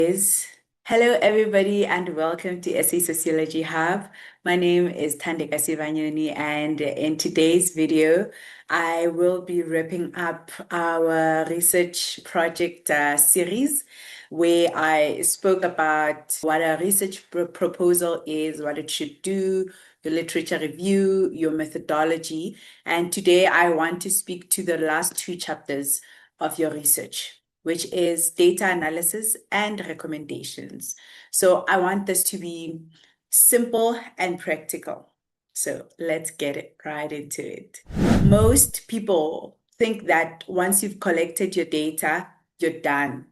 is Hello everybody and welcome to SA Sociology Hub. My name is Thandeka Sibanyoni, and in today's video I will be wrapping up our research project series where I spoke about what a research proposal is, what it should do, your literature review, your methodology, and today I want to speak to the last two chapters of your research, which is data analysis and recommendations. So I want this to be simple and practical. So let's get it right into it. Most people think that once you've collected your data, you're done.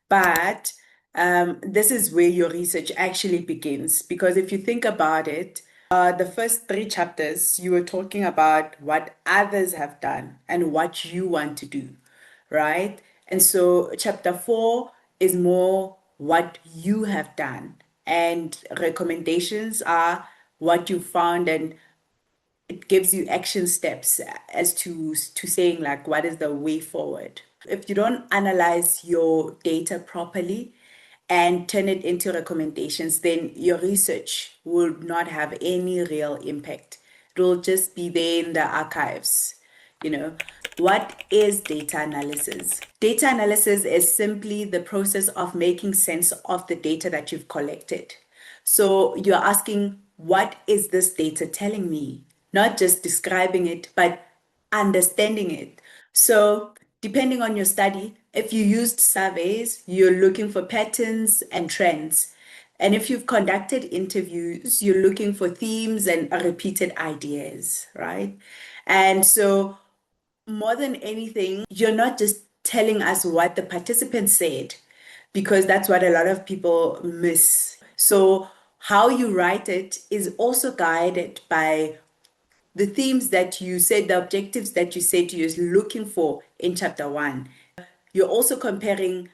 But this is where your research actually begins. Because if you think about it, the first three chapters, you were talking about what others have done and what you want to do, right? And so chapter 4 is more what you have done, and recommendations are what you found, and it gives you action steps as to saying like what is the way forward. If you don't analyze your data properly and turn it into recommendations, then your research will not have any real impact. It will just be there in the archives. What is data analysis? Data analysis is simply the process of making sense of the data that you've collected. So you're asking, what is this data telling me? Not just describing it, but understanding it. So depending on your study, if you used surveys, you're looking for patterns and trends. And if you've conducted interviews, you're looking for themes and repeated ideas, right? And so more than anything, you're not just telling us what the participants said, because that's what a lot of people miss. So how you write it is also guided by the themes that you said, the objectives that you said you're looking for in chapter 1. You're also comparing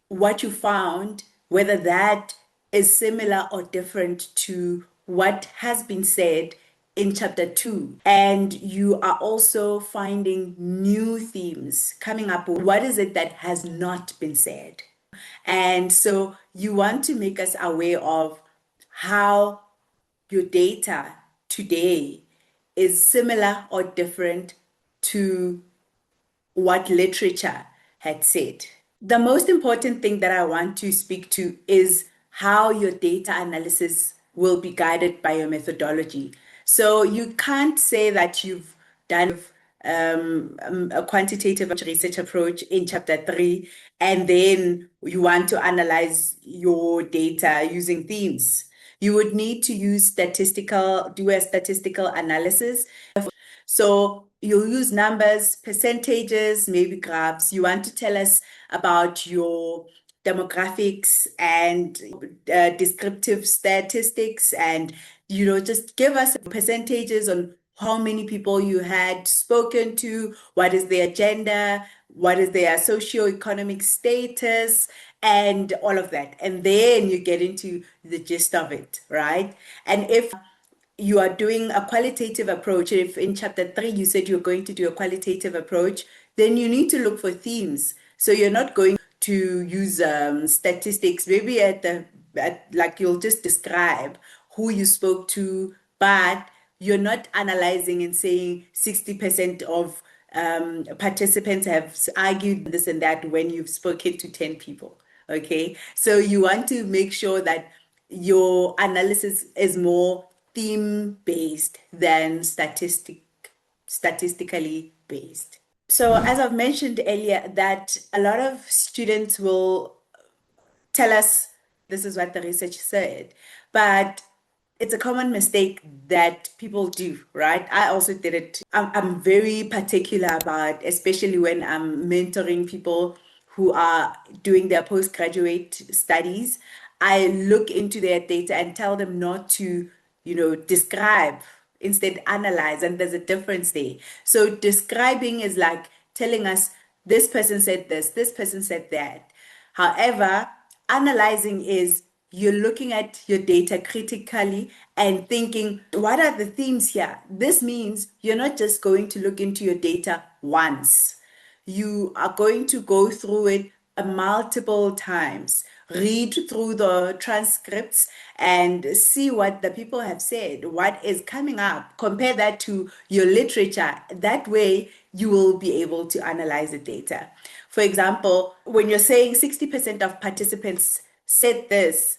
what you found, whether that is similar or different to what has been said in chapter 2. And you are also finding new themes coming up. What is it that has not been said? And so you want to make us aware of how your data today is similar or different to what literature had said. The most important thing that I want to speak to is how your data analysis will be guided by your methodology. So you can't say that you've done a quantitative research approach in chapter 3 and then you want to analyze your data using themes. You would need to do a statistical analysis. So you'll use numbers, percentages, maybe graphs. You want to tell us about your demographics and descriptive statistics, and just give us percentages on how many people you had spoken to, what is their gender, what is their socioeconomic status, and all of that. And then you get into the gist of it, right? And if you are doing a qualitative approach, if in chapter 3 you said you're going to do a qualitative approach, then you need to look for themes. So you're not going to use statistics, maybe like you'll just describe who you spoke to, but you're not analyzing and saying 60% of participants have argued this and that when you've spoken to 10 people. Okay, so you want to make sure that your analysis is more theme-based than statistically based. So as I've mentioned earlier, that a lot of students will tell us this is what the research said, but it's a common mistake that people do, right? I also did it. I'm very particular about, especially when I'm mentoring people who are doing their postgraduate studies, I look into their data and tell them not to, describe, instead analyze, and there's a difference there. So describing is like telling us this person said this person said that. However, analyzing is you're looking at your data critically and thinking, what are the themes here? This means you're not just going to look into your data once. You are going to go through it multiple times read through the transcripts and see what the people have said, what is coming up, compare that to your literature. That way, you will be able to analyze the data. For example, when you're saying 60% of participants said this,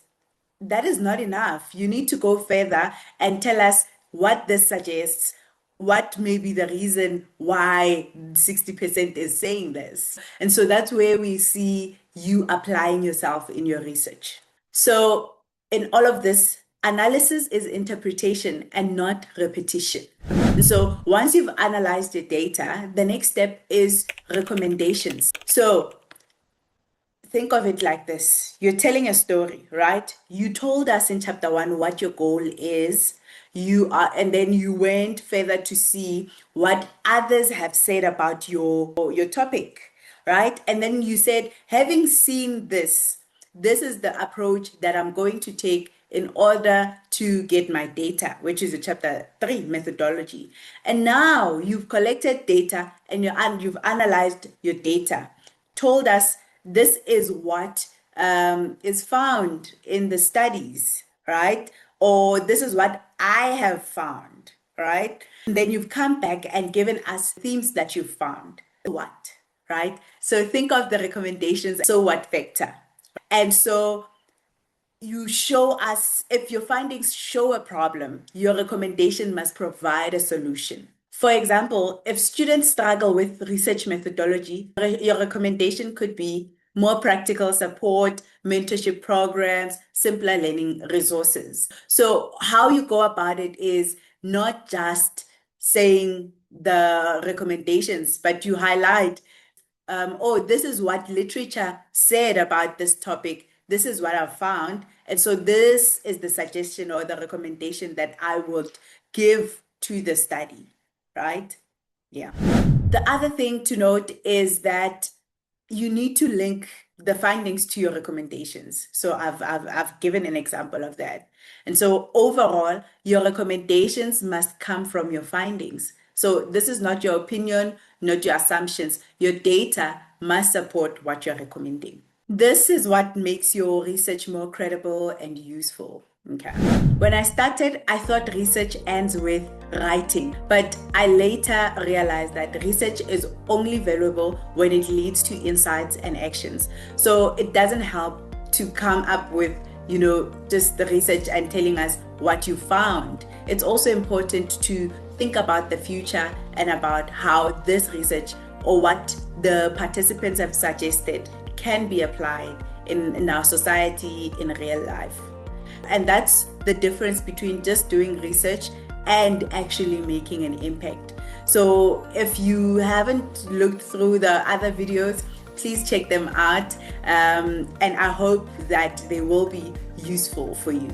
that is not enough. You need to go further and tell us what this suggests, what may be the reason why 60% is saying this. And so that's where we see you applying yourself in your research. So in all of this, analysis is interpretation and not repetition. So once you've analyzed your data, the next step is recommendations. So think of it like this. You're telling a story, right? You told us in chapter 1 what your goal is. And then you went further to see what others have said about your topic, right? And then you said, having seen this is the approach that I'm going to take in order to get my data, which is a chapter 3 methodology. And now you've collected data and you've analyzed your data, told us this is what is found in the studies, right? Or this is what I have found, right? And then you've come back and given us themes that you've found. What, right? So think of the recommendations, so what factor. And so you show us, if your findings show a problem, your recommendation must provide a solution. For example, if students struggle with research methodology, your recommendation could be more practical support, mentorship programs, simpler learning resources. So how you go about it is not just saying the recommendations, but you highlight, this is what literature said about this topic. This is what I've found. And so this is the suggestion or the recommendation that I would give to the study, right? Yeah. The other thing to note is that you need to link the findings to your recommendations. So I've given an example of that. And so overall, your recommendations must come from your findings. So this is not your opinion, not your assumptions. Your data must support what you're recommending. This is what makes your research more credible and useful. Okay. When I started, I thought research ends with writing, but I later realized that research is only valuable when it leads to insights and actions. So it doesn't help to come up with, just the research and telling us what you found. It's also important to think about the future and about how this research or what the participants have suggested can be applied in our society, in real life. And that's the difference between just doing research and actually making an impact. So if you haven't looked through the other videos, please check them out. And I hope that they will be useful for you.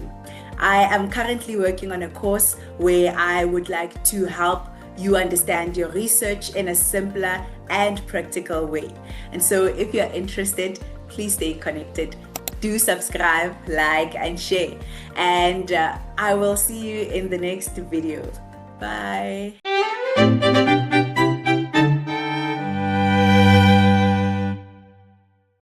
I am currently working on a course where I would like to help you understand your research in a simpler and practical way. And so if you're interested, please stay connected. Do subscribe, like, and share. And I will see you in the next video. Bye.